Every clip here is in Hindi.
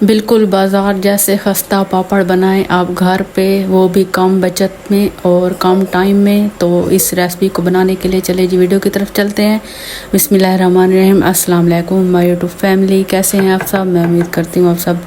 बिल्कुल बाज़ार जैसे खस्ता पापड़ बनाएं आप घर पे, वो भी कम बचत में और कम टाइम में। तो इस रेसिपी को बनाने के लिए चले जी वीडियो की तरफ चलते हैं। बिस्मिल्लाहिर्रहमानिर्रहीम। अस्सलाम वालेकुम माय यूट्यूब फैमिली, कैसे हैं आप सब। मैं उम्मीद करती हूँ आप सब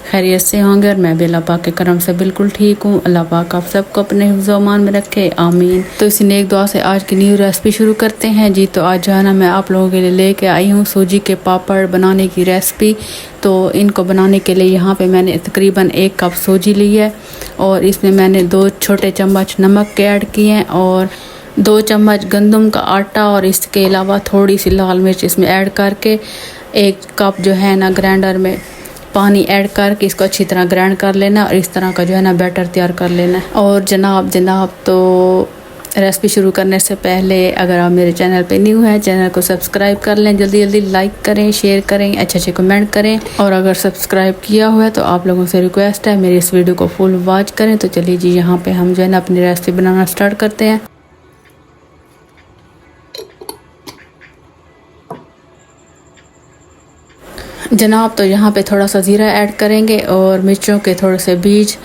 खैरियत से होंगे और मैं भी अल्लाह पाक के करम से बिल्कुल ठीक हूँ। अल्लाह पाक आप सबको अपने हिफ्ज़ व अमान में रखे, आमीन। तो इसी नेक दुआ से आज की न्यू रेसिपी शुरू करते हैं जी। तो आज जो है ना मैं आप लोगों के लिए लेके आई हूँ सूजी के पापड़ बनाने की रेसिपी। तो इनको बनाने के लिए यहाँ पे मैंने तकरीबन 1 कप सूजी ली है और इसमें मैंने 2 छोटे चम्मच नमक के ऐड किए हैं और 2 चम्मच गंदम का आटा और इसके अलावा थोड़ी सी लाल मिर्च इसमें ऐड करके 1 कप जो है ना ग्राइंडर में पानी ऐड करके इसको अच्छी तरह ग्राइंड कर लेना और इस तरह का जो है ना बैटर तैयार कर लेना है। और जनाब तो रेसिपी शुरू करने से पहले अगर आप मेरे चैनल पे न्यू हैं, चैनल को सब्सक्राइब कर लें, जल्दी जल्दी लाइक करें, शेयर करें, अच्छे कमेंट करें। और अगर सब्सक्राइब किया हुआ है तो आप लोगों से रिक्वेस्ट है मेरी इस वीडियो को फुल वॉच करें। तो चलिए जी यहाँ पे हम जो है ना अपनी रेसिपी बनाना स्टार्ट करते हैं। जनाब तो यहाँ पे थोड़ा सा ज़ीरा ऐड करेंगे और मिर्चों के थोड़े से बीज।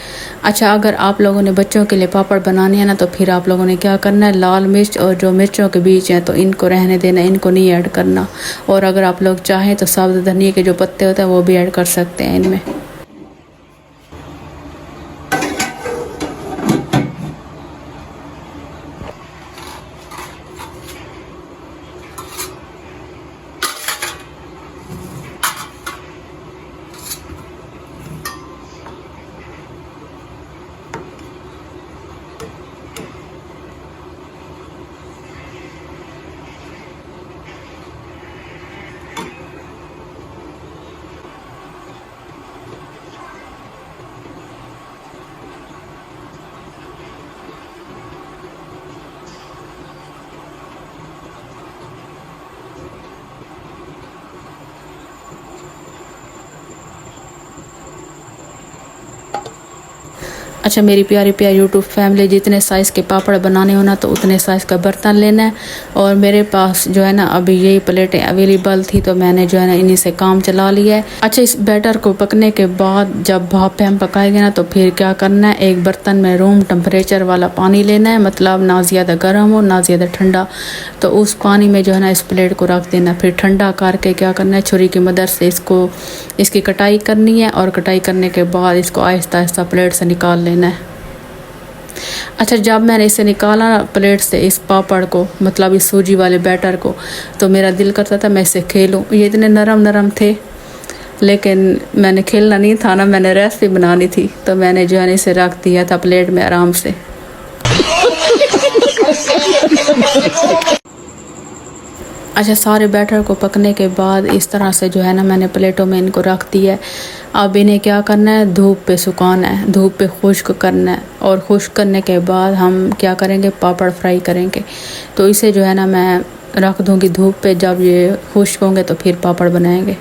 अच्छा, अगर आप लोगों ने बच्चों के लिए पापड़ बनाने हैं ना तो फिर आप लोगों ने क्या करना है, लाल मिर्च और जो मिर्चों के बीज हैं तो इनको रहने देना, इनको नहीं ऐड करना। और अगर आप लोग चाहें तो साबुत धनिया के जो पत्ते होते हैं वो भी ऐड कर सकते हैं इनमें। अच्छा मेरी प्यारी प्यारी यूट्यूब फैमिली, जितने साइज़ के पापड़ बनाने हो ना तो उतने साइज़ का बर्तन लेना है। और मेरे पास जो है ना अभी यही प्लेटें अवेलेबल थी तो मैंने जो है ना इन्हीं से काम चला लिया है। अच्छा, इस बैटर को पकने के बाद जब भाप पे हम पकाएंगे ना तो फिर क्या करना है, एक बर्तन में रूम टेम्परेचर वाला पानी लेना है, मतलब ना ज़्यादा गर्म हो ना ज़्यादा ठंडा। तो उस पानी में जो है ना इस प्लेट को रख देना। फिर ठंडा करके क्या करना है, छुरी की मदद से इसकी कटाई करनी है और कटाई करने के बाद इसको आहिस्ता आहिस्ता प्लेट से निकाल लेना है। अच्छा, जब मैंने इसे निकाला ना प्लेट से इस पापड़ को, मतलब इस सूजी वाले बैटर को, तो मेरा दिल करता था मैं इसे खेलूं। ये इतने नरम नरम थे लेकिन मैंने खेलना नहीं था ना, मैंने रेसिपी बनानी थी। तो मैंने जो है ना इसे रख दिया था प्लेट में आराम से। अच्छा, सारे बैटर को पकने के बाद इस तरह से जो है ना मैंने प्लेटों में इनको रख दिया है। अब इन्हें क्या करना है, धूप पे सुखाना है, धूप पे खुश्क करना है। और खुश्क करने के बाद हम क्या करेंगे, पापड़ फ्राई करेंगे। तो इसे जो है ना मैं रख दूँगी धूप पे, जब ये खुश्क होंगे तो फिर पापड़ बनाएंगे।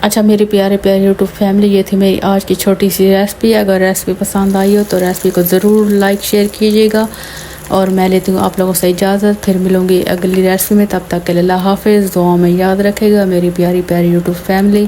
अच्छा मेरी प्यारे प्यारे यूट्यूब फैमिली, ये थी मेरी आज की छोटी सी रेसिपी। अगर रेसिपी पसंद आई हो तो रेसिपी को ज़रूर लाइक शेयर कीजिएगा। और मैं लेती हूँ आप लोगों से इजाज़त, फिर मिलूँगी अगली रेसिपी में। तब तक के लिए अल्लाह हाफिज़। दुआ में याद रखेगा मेरी प्यारी प्यारी यूट्यूब फैमिली।